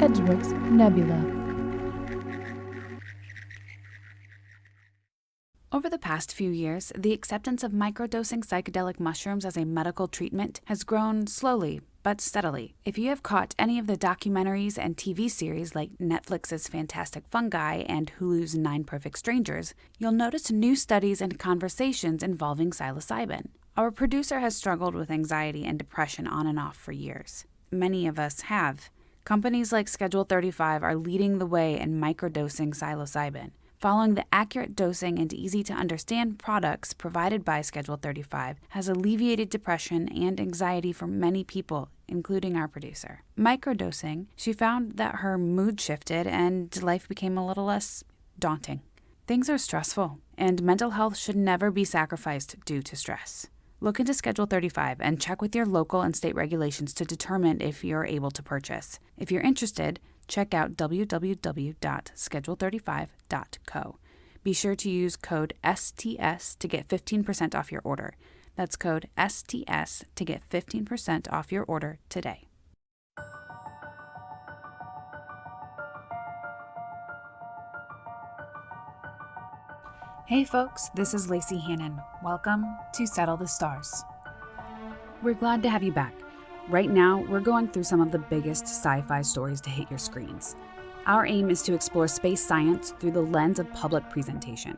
Edgeworth's Nebula. Over the past few years, the acceptance of microdosing psychedelic mushrooms as a medical treatment has grown slowly but steadily. If you have caught any of the documentaries and TV series like Netflix's Fantastic Fungi and Hulu's 9 Perfect Strangers, you'll notice new studies and conversations involving psilocybin. Our producer has struggled with anxiety and depression on and off for years. Many of us have. Companies like Schedule 35 are leading the way in microdosing psilocybin. Following the accurate dosing and easy-to-understand products provided by Schedule 35 has alleviated depression and anxiety for many people, including our producer. Microdosing, she found that her mood shifted and life became a little less daunting. Things are stressful, and mental health should never be sacrificed due to stress. Look into Schedule 35 and check with your local and state regulations to determine if you're able to purchase. If you're interested, check out www.schedule35.co. Be sure to use code STS to get 15% off your order. That's code STS to get 15% off your order today. Hey folks, this is Lacey Hannan. Welcome to Settle the Stars. We're glad to have you back. Right now, we're going through some of the biggest sci-fi stories to hit your screens. Our aim is to explore space science through the lens of public presentation.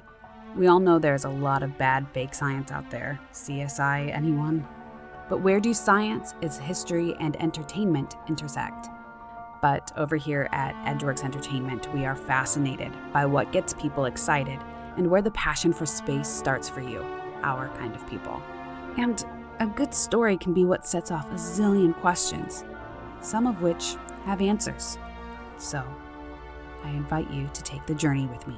We all know there's a lot of bad fake science out there. CSI, anyone? But where do science, its history, and entertainment intersect? But over here at Edgeworks Entertainment, we are fascinated by what gets people excited and where the passion for space starts for you, our kind of people. And a good story can be what sets off a zillion questions, some of which have answers. So, I invite you to take the journey with me.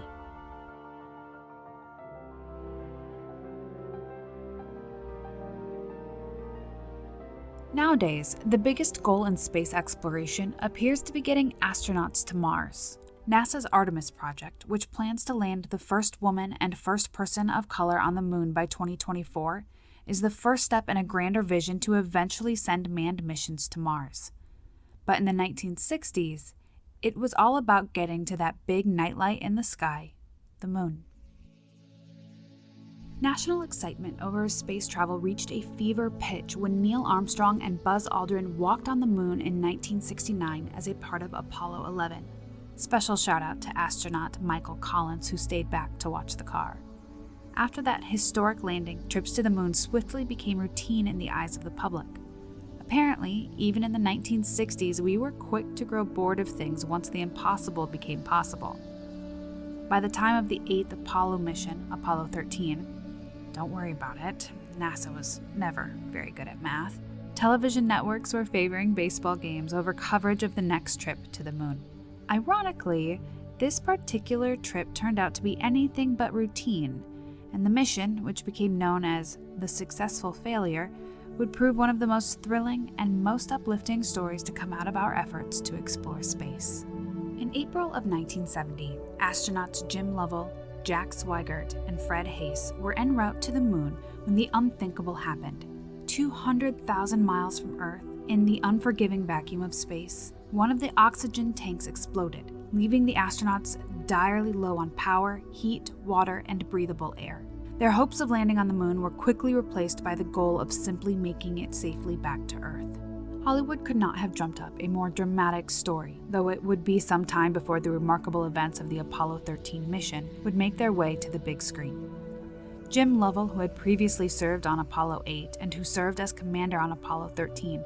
Nowadays, the biggest goal in space exploration appears to be getting astronauts to Mars. NASA's Artemis project, which plans to land the first woman and first person of color on the moon by 2024, is the first step in a grander vision to eventually send manned missions to Mars. But in the 1960s, it was all about getting to that big nightlight in the sky, the moon. National excitement over space travel reached a fever pitch when Neil Armstrong and Buzz Aldrin walked on the moon in 1969 as a part of Apollo 11. Special shout out to astronaut Michael Collins, who stayed back to watch the car. After that historic landing, trips to the moon swiftly became routine in the eyes of the public. Apparently, even in the 1960s, we were quick to grow bored of things once the impossible became possible. By the time of the 8th Apollo mission, Apollo 13, don't worry about it, NASA was never very good at math, television networks were favoring baseball games over coverage of the next trip to the moon. Ironically, this particular trip turned out to be anything but routine, and the mission, which became known as the successful failure, would prove one of the most thrilling and most uplifting stories to come out of our efforts to explore space. In April of 1970, astronauts Jim Lovell, Jack Swigert, and Fred Haise were en route to the moon when the unthinkable happened. 200,000 miles from Earth, in the unforgiving vacuum of space, one of the oxygen tanks exploded, leaving the astronauts direly low on power, heat, water, and breathable air. Their hopes of landing on the moon were quickly replaced by the goal of simply making it safely back to Earth. Hollywood could not have dreamt up a more dramatic story, though it would be some time before the remarkable events of the Apollo 13 mission would make their way to the big screen. Jim Lovell, who had previously served on Apollo 8 and who served as commander on Apollo 13,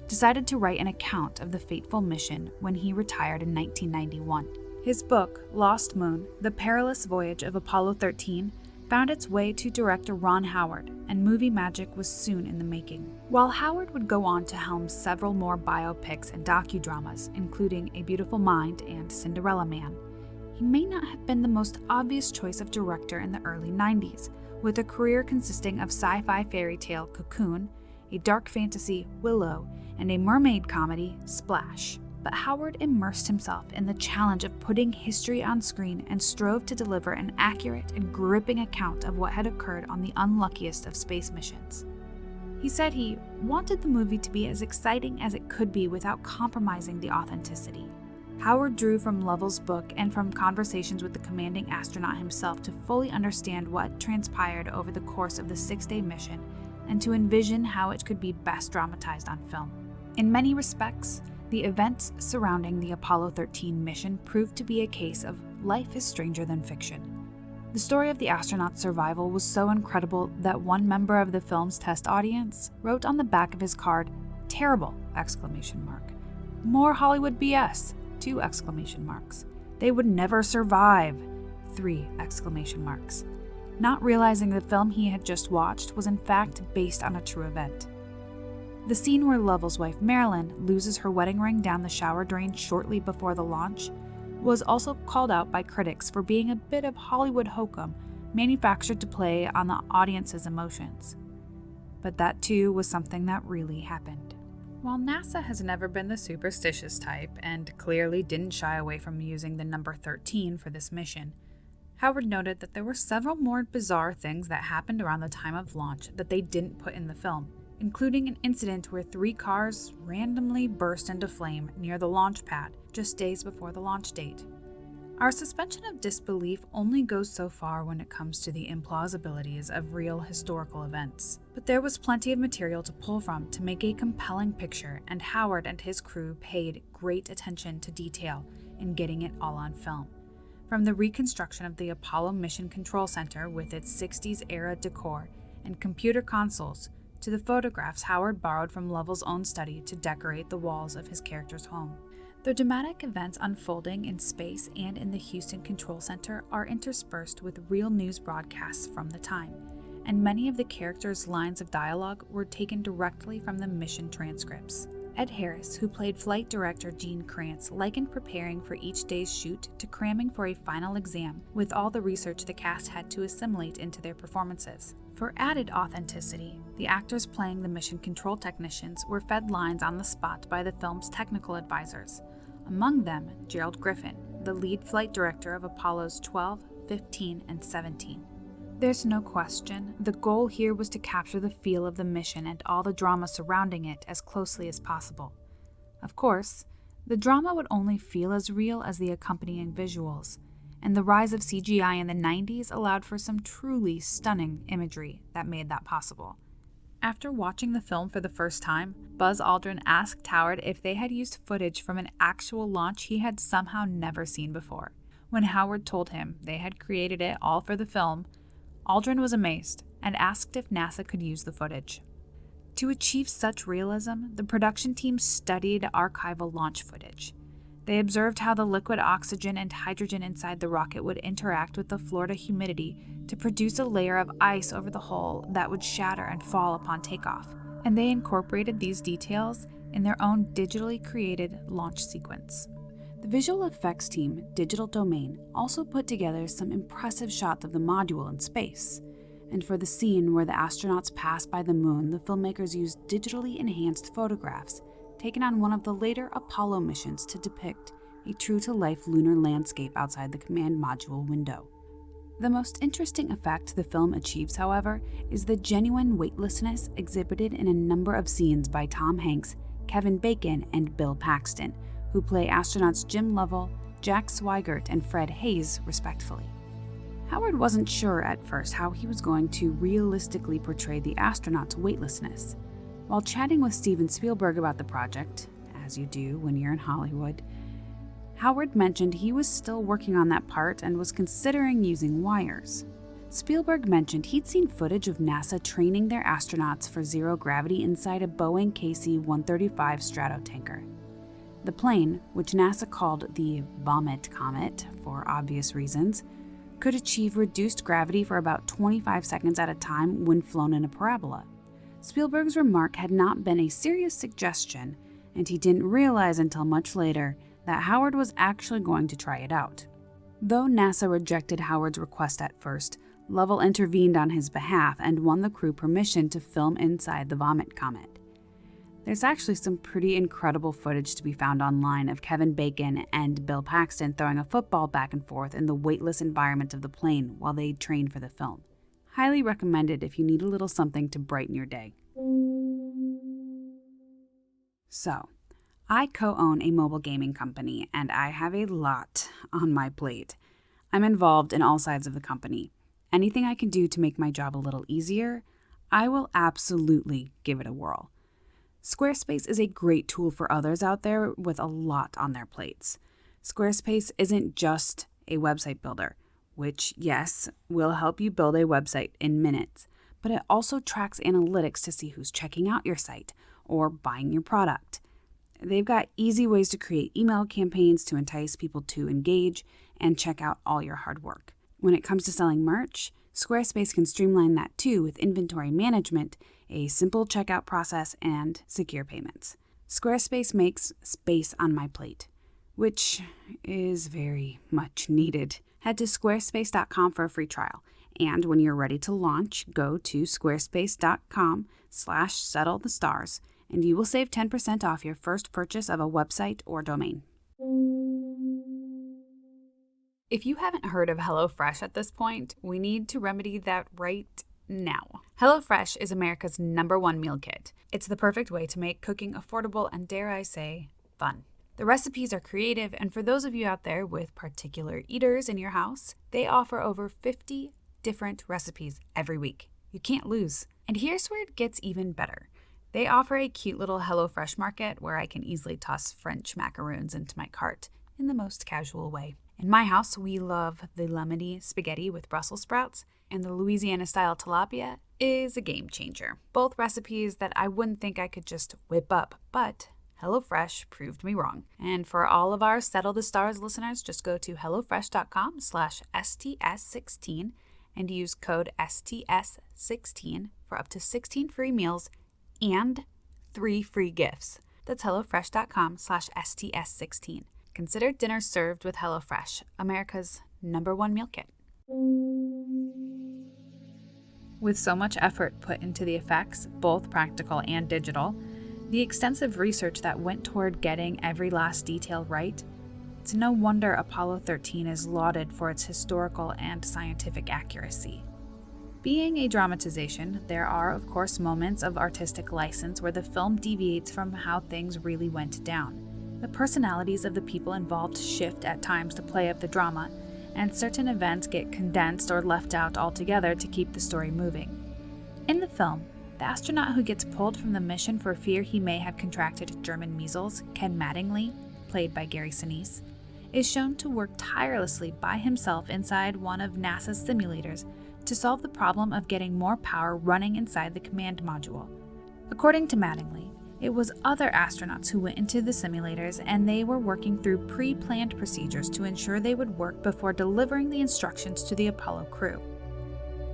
decided to write an account of the fateful mission when he retired in 1991. His book, Lost Moon: The Perilous Voyage of Apollo 13, found its way to director Ron Howard, and movie magic was soon in the making. While Howard would go on to helm several more biopics and docudramas, including A Beautiful Mind and Cinderella Man, he may not have been the most obvious choice of director in the early 90s, with a career consisting of sci-fi fairy tale Cocoon, a dark fantasy Willow, and a mermaid comedy Splash. But Howard immersed himself in the challenge of putting history on screen and strove to deliver an accurate and gripping account of what had occurred on the unluckiest of space missions. He said he wanted the movie to be as exciting as it could be without compromising the authenticity. Howard drew from Lovell's book and from conversations with the commanding astronaut himself to fully understand what transpired over the course of the 6-day mission and to envision how it could be best dramatized on film. In many respects, the events surrounding the Apollo 13 mission proved to be a case of life is stranger than fiction. The story of the astronaut's survival was so incredible that one member of the film's test audience wrote on the back of his card, "Terrible!" More Hollywood BS! 2 exclamation marks. They would never survive! 3 exclamation marks. Not realizing the film he had just watched was in fact based on a true event. The scene where Lovell's wife Marilyn loses her wedding ring down the shower drain shortly before the launch was also called out by critics for being a bit of Hollywood hokum manufactured to play on the audience's emotions. But that too was something that really happened. While NASA has never been the superstitious type and clearly didn't shy away from using the number 13 for this mission, Howard noted that there were several more bizarre things that happened around the time of launch that they didn't put in the film, including an incident where 3 cars randomly burst into flame near the launch pad just days before the launch date. Our suspension of disbelief only goes so far when it comes to the implausibilities of real historical events. But there was plenty of material to pull from to make a compelling picture, and Howard and his crew paid great attention to detail in getting it all on film. From the reconstruction of the Apollo Mission Control Center with its 60s-era decor and computer consoles, to the photographs Howard borrowed from Lovell's own study to decorate the walls of his character's home. The dramatic events unfolding in space and in the Houston Control Center are interspersed with real news broadcasts from the time, and many of the characters' lines of dialogue were taken directly from the mission transcripts. Ed Harris, who played flight director Gene Kranz, likened preparing for each day's shoot to cramming for a final exam with all the research the cast had to assimilate into their performances. For added authenticity, the actors playing the mission control technicians were fed lines on the spot by the film's technical advisors. Among them, Gerald Griffin, the lead flight director of Apollos 12, 15, and 17. There's no question, the goal here was to capture the feel of the mission and all the drama surrounding it as closely as possible. Of course, the drama would only feel as real as the accompanying visuals, and the rise of CGI in the 90s allowed for some truly stunning imagery that made that possible. After watching the film for the first time, Buzz Aldrin asked Howard if they had used footage from an actual launch he had somehow never seen before. When Howard told him they had created it all for the film, Aldrin was amazed and asked if NASA could use the footage. To achieve such realism, the production team studied archival launch footage. They observed how the liquid oxygen and hydrogen inside the rocket would interact with the Florida humidity to produce a layer of ice over the hull that would shatter and fall upon takeoff, and they incorporated these details in their own digitally created launch sequence. The visual effects team, Digital Domain, also put together some impressive shots of the module in space, and for the scene where the astronauts pass by the moon, the filmmakers used digitally enhanced photographs taken on one of the later Apollo missions to depict a true-to-life lunar landscape outside the command module window. The most interesting effect the film achieves, however, is the genuine weightlessness exhibited in a number of scenes by Tom Hanks, Kevin Bacon, and Bill Paxton, who play astronauts Jim Lovell, Jack Swigert, and Fred Hayes, respectively. Howard wasn't sure at first how he was going to realistically portray the astronauts' weightlessness. While chatting with Steven Spielberg about the project, as you do when you're in Hollywood, Howard mentioned he was still working on that part and was considering using wires. Spielberg mentioned he'd seen footage of NASA training their astronauts for zero gravity inside a Boeing KC-135 Stratotanker. The plane, which NASA called the Vomit Comet for obvious reasons, could achieve reduced gravity for about 25 seconds at a time when flown in a parabola. Spielberg's remark had not been a serious suggestion, and he didn't realize until much later that Howard was actually going to try it out. Though NASA rejected Howard's request at first, Lovell intervened on his behalf and won the crew permission to film inside the Vomit Comet. There's actually some pretty incredible footage to be found online of Kevin Bacon and Bill Paxton throwing a football back and forth in the weightless environment of the plane while they trained for the film. Highly recommended if you need a little something to brighten your day. So, I co-own a mobile gaming company, and I have a lot on my plate. I'm involved in all sides of the company. Anything I can do to make my job a little easier, I will absolutely give it a whirl. Squarespace is a great tool for others out there with a lot on their plates. Squarespace isn't just a website builder, which, yes, will help you build a website in minutes, but it also tracks analytics to see who's checking out your site or buying your product. They've got easy ways to create email campaigns to entice people to engage and check out all your hard work. When it comes to selling merch, Squarespace can streamline that too with inventory management, a simple checkout process, and secure payments. Squarespace makes space on my plate, which is very much needed. Head to squarespace.com for a free trial. And when you're ready to launch, go to squarespace.com/settlethestars, and you will save 10% off your first purchase of a website or domain. If you haven't heard of HelloFresh at this point, we need to remedy that right now. HelloFresh is America's #1 meal kit. It's the perfect way to make cooking affordable and, dare I say, fun. The recipes are creative, and for those of you out there with particular eaters in your house, they offer over 50 different recipes every week. You can't lose. And here's where it gets even better. They offer a cute little HelloFresh market where I can easily toss French macaroons into my cart in the most casual way. In my house, we love the lemony spaghetti with Brussels sprouts, and the Louisiana-style tilapia is a game changer. Both recipes that I wouldn't think I could just whip up, but HelloFresh proved me wrong. And for all of our Settle the Stars listeners, just go to hellofresh.com/STS16 and use code STS16 for up to 16 free meals and 3 free gifts. That's hellofresh.com/STS16. Consider dinner served with HelloFresh, America's #1 meal kit. With so much effort put into the effects, both practical and digital, the extensive research that went toward getting every last detail right, it's no wonder Apollo 13 is lauded for its historical and scientific accuracy. Being a dramatization, there are, of course, moments of artistic license where the film deviates from how things really went down. The personalities of the people involved shift at times to play up the drama, and certain events get condensed or left out altogether to keep the story moving. In the film, the astronaut who gets pulled from the mission for fear he may have contracted German measles, Ken Mattingly, played by Gary Sinise, is shown to work tirelessly by himself inside one of NASA's simulators to solve the problem of getting more power running inside the command module. According to Mattingly, it was other astronauts who went into the simulators, and they were working through pre-planned procedures to ensure they would work before delivering the instructions to the Apollo crew.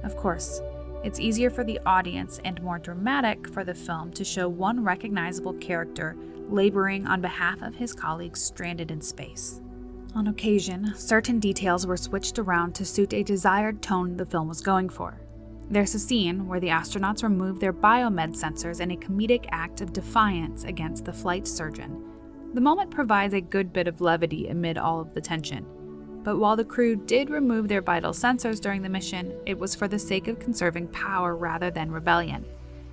Of course, it's easier for the audience and more dramatic for the film to show one recognizable character laboring on behalf of his colleagues stranded in space. On occasion, certain details were switched around to suit a desired tone the film was going for. There's a scene where the astronauts remove their biomed sensors in a comedic act of defiance against the flight surgeon. The moment provides a good bit of levity amid all of the tension. But while the crew did remove their vital sensors during the mission, it was for the sake of conserving power rather than rebellion.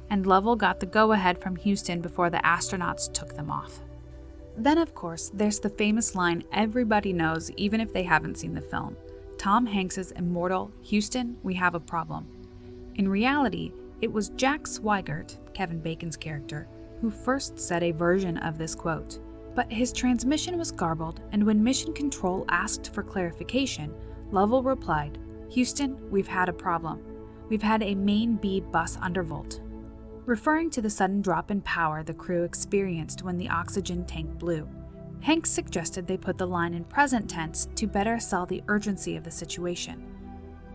And Lovell got the go-ahead from Houston before the astronauts took them off. Then, of course, there's the famous line everybody knows even if they haven't seen the film. Tom Hanks' immortal, "Houston, we have a problem." In reality, it was Jack Swigert, Kevin Bacon's character, who first said a version of this quote. But his transmission was garbled, and when Mission Control asked for clarification, Lovell replied, "Houston, we've had a problem. We've had a main B bus undervolt," referring to the sudden drop in power the crew experienced when the oxygen tank blew. Hanks suggested they put the line in present tense to better sell the urgency of the situation.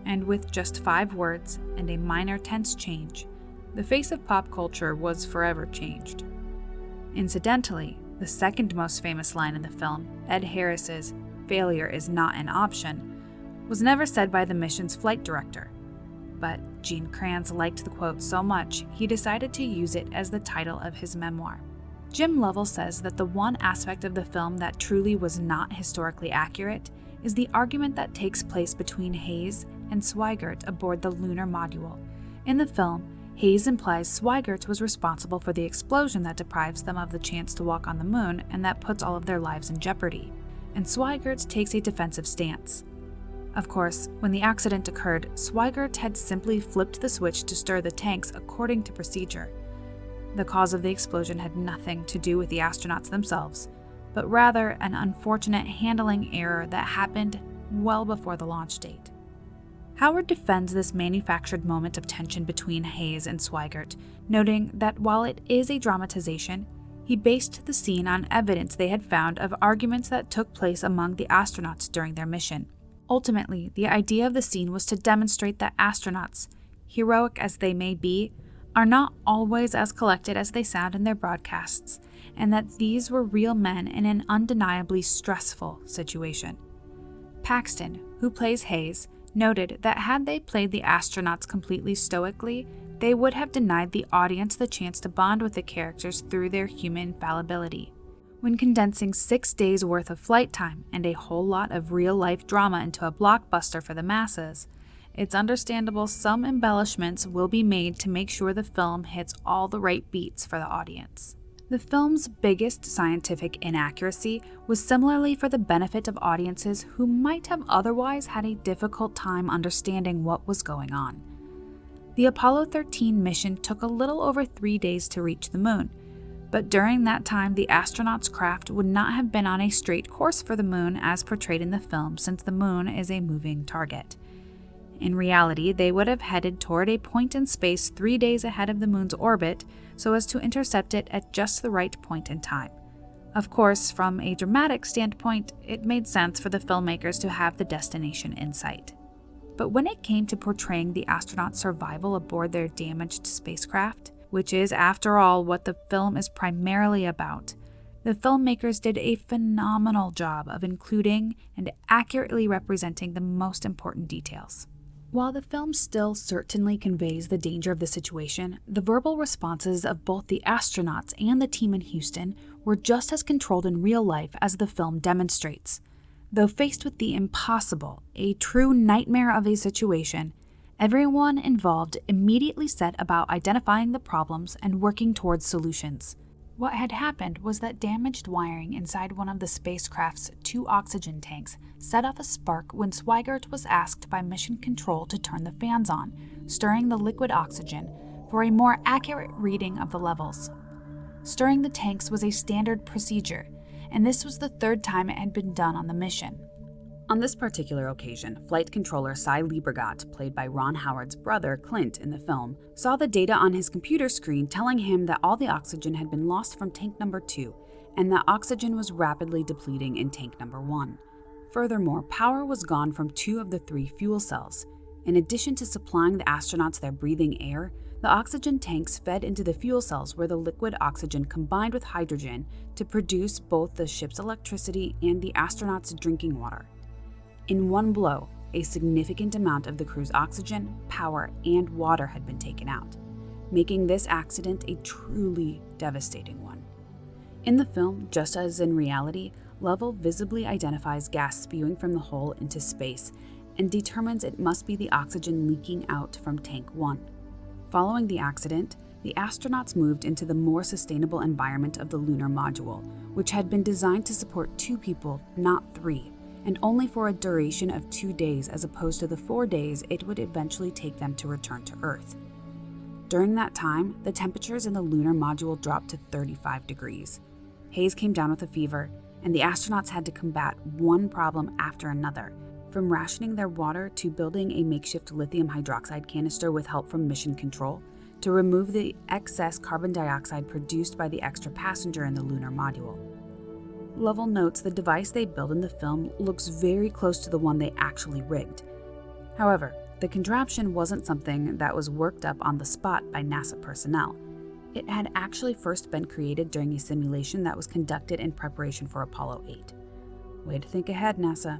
And with just 5 words and a minor tense change, the face of pop culture was forever changed. Incidentally, the second most famous line in the film, Ed Harris's "failure is not an option," was never said by the mission's flight director. But Gene Kranz liked the quote so much, he decided to use it as the title of his memoir. Jim Lovell says that the one aspect of the film that truly was not historically accurate is the argument that takes place between Hayes and Swigert aboard the lunar module. In the film, Hayes implies Swigert was responsible for the explosion that deprives them of the chance to walk on the moon and that puts all of their lives in jeopardy, and Swigert takes a defensive stance. Of course, when the accident occurred, Swigert had simply flipped the switch to stir the tanks according to procedure. The cause of the explosion had nothing to do with the astronauts themselves, but rather an unfortunate handling error that happened well before the launch date. Howard defends this manufactured moment of tension between Hayes and Swigert, noting that while it is a dramatization, he based the scene on evidence they had found of arguments that took place among the astronauts during their mission. Ultimately, the idea of the scene was to demonstrate that astronauts, heroic as they may be, are not always as collected as they sound in their broadcasts, and that these were real men in an undeniably stressful situation. Paxton, who plays Hayes, noted that had they played the astronauts completely stoically, they would have denied the audience the chance to bond with the characters through their human fallibility. When condensing 6 days' worth of flight time and a whole lot of real-life drama into a blockbuster for the masses, it's understandable some embellishments will be made to make sure the film hits all the right beats for the audience. The film's biggest scientific inaccuracy was similarly for the benefit of audiences who might have otherwise had a difficult time understanding what was going on. The Apollo 13 mission took a little over 3 days to reach the moon, but during that time the astronauts' craft would not have been on a straight course for the moon as portrayed in the film, since the moon is a moving target. In reality, they would have headed toward a point in space 3 days ahead of the moon's orbit so as to intercept it at just the right point in time. Of course, from a dramatic standpoint, it made sense for the filmmakers to have the destination in sight. But when it came to portraying the astronauts' survival aboard their damaged spacecraft, which is, after all, what the film is primarily about, the filmmakers did a phenomenal job of including and accurately representing the most important details. While the film still certainly conveys the danger of the situation, the verbal responses of both the astronauts and the team in Houston were just as controlled in real life as the film demonstrates. Though faced with the impossible, a true nightmare of a situation, everyone involved immediately set about identifying the problems and working towards solutions. What had happened was that damaged wiring inside one of the spacecraft's 2 oxygen tanks set off a spark when Swigert was asked by Mission Control to turn the fans on, stirring the liquid oxygen for a more accurate reading of the levels. Stirring the tanks was a standard procedure, and this was the 3rd time it had been done on the mission. On this particular occasion, Flight Controller Cy Liebergott, played by Ron Howard's brother Clint in the film, saw the data on his computer screen telling him that all the oxygen had been lost from tank number 2, and that oxygen was rapidly depleting in tank number 1. Furthermore, power was gone from 2 of the 3 fuel cells. In addition to supplying the astronauts their breathing air, the oxygen tanks fed into the fuel cells where the liquid oxygen combined with hydrogen to produce both the ship's electricity and the astronauts' drinking water. In one blow, a significant amount of the crew's oxygen, power, and water had been taken out, making this accident a truly devastating one. In the film, just as in reality, Lovell visibly identifies gas spewing from the hull into space and determines it must be the oxygen leaking out from Tank 1. Following the accident, the astronauts moved into the more sustainable environment of the lunar module, which had been designed to support 2 people, not 3, and only for a duration of 2 days as opposed to the 4 days it would eventually take them to return to Earth. During that time, the temperatures in the lunar module dropped to 35 degrees. Hayes came down with a fever, and the astronauts had to combat one problem after another, from rationing their water to building a makeshift lithium hydroxide canister with help from Mission Control, to remove the excess carbon dioxide produced by the extra passenger in the lunar module. Lovell notes the device they built in the film looks very close to the one they actually rigged. However, the contraption wasn't something that was worked up on the spot by NASA personnel. It had actually first been created during a simulation that was conducted in preparation for Apollo 8. Way to think ahead, NASA.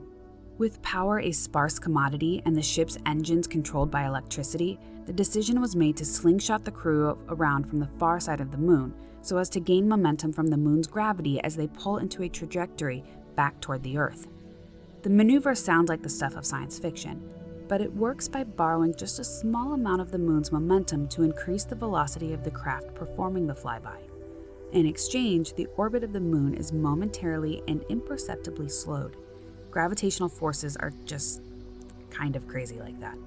With power a sparse commodity and the ship's engines controlled by electricity, the decision was made to slingshot the crew around from the far side of the moon so as to gain momentum from the moon's gravity as they pull into a trajectory back toward the Earth. The maneuver sounds like the stuff of science fiction, but it works by borrowing just a small amount of the moon's momentum to increase the velocity of the craft performing the flyby. In exchange, the orbit of the moon is momentarily and imperceptibly slowed. Gravitational forces are just kind of crazy like that.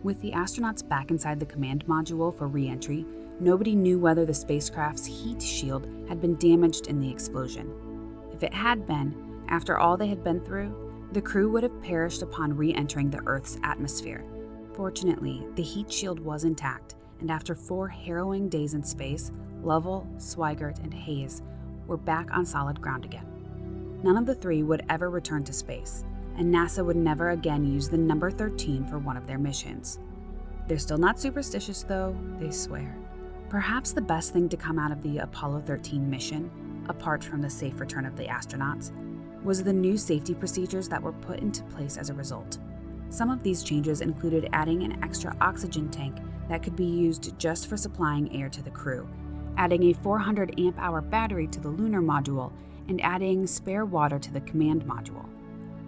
With the astronauts back inside the command module for re-entry, nobody knew whether the spacecraft's heat shield had been damaged in the explosion. If it had been, after all they had been through, the crew would have perished upon re-entering the Earth's atmosphere. Fortunately, the heat shield was intact, and after 4 harrowing days in space, Lovell, Swigert, and Hayes were back on solid ground again. None of the 3 would ever return to space, and NASA would never again use the number 13 for one of their missions. They're still not superstitious though, they swear. Perhaps the best thing to come out of the Apollo 13 mission, apart from the safe return of the astronauts, was the new safety procedures that were put into place as a result. Some of these changes included adding an extra oxygen tank that could be used just for supplying air to the crew, adding a 400 amp-hour battery to the lunar module, and adding spare water to the command module.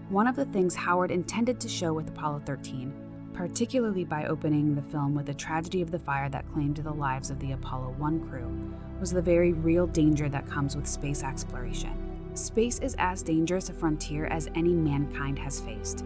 One of the things Howard intended to show with Apollo 13, particularly by opening the film with the tragedy of the fire that claimed the lives of the Apollo 1 crew, was the very real danger that comes with space exploration. Space is as dangerous a frontier as any mankind has faced.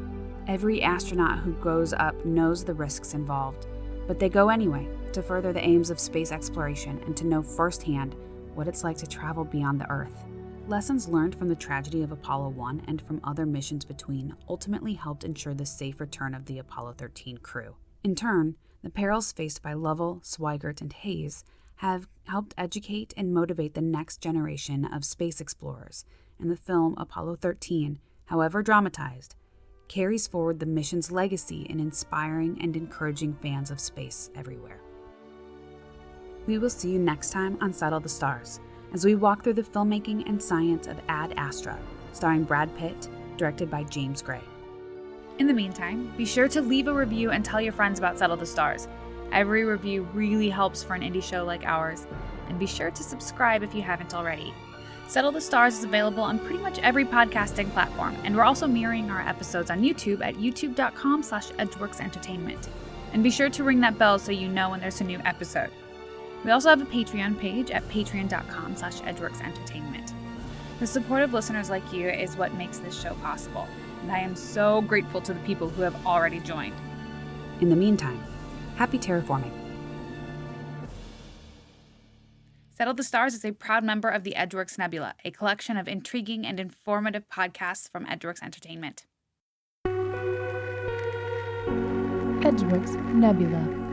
Every astronaut who goes up knows the risks involved, but they go anyway to further the aims of space exploration and to know firsthand what it's like to travel beyond the Earth. Lessons learned from the tragedy of Apollo 1 and from other missions between ultimately helped ensure the safe return of the Apollo 13 crew. In turn, the perils faced by Lovell, Swigert, and Hayes have helped educate and motivate the next generation of space explorers, and the film Apollo 13, however dramatized, carries forward the mission's legacy in inspiring and encouraging fans of space everywhere. We will see you next time on Settle the Stars, as we walk through the filmmaking and science of Ad Astra, starring Brad Pitt, directed by James Gray. In the meantime, be sure to leave a review and tell your friends about Settle the Stars. Every review really helps for an indie show like ours, and be sure to subscribe if you haven't already. Settle the Stars is available on pretty much every podcasting platform, and we're also mirroring our episodes on YouTube at youtube.com/edgeworksentertainment. And be sure to ring that bell so you know when there's a new episode. We also have a Patreon page at patreon.com/edgeworksentertainment. The support of listeners like you is what makes this show possible, and I am so grateful to the people who have already joined. In the meantime, happy terraforming. Settle the Stars is a proud member of the Edgeworks Nebula, a collection of intriguing and informative podcasts from Edgeworks Entertainment. Edgeworks Nebula.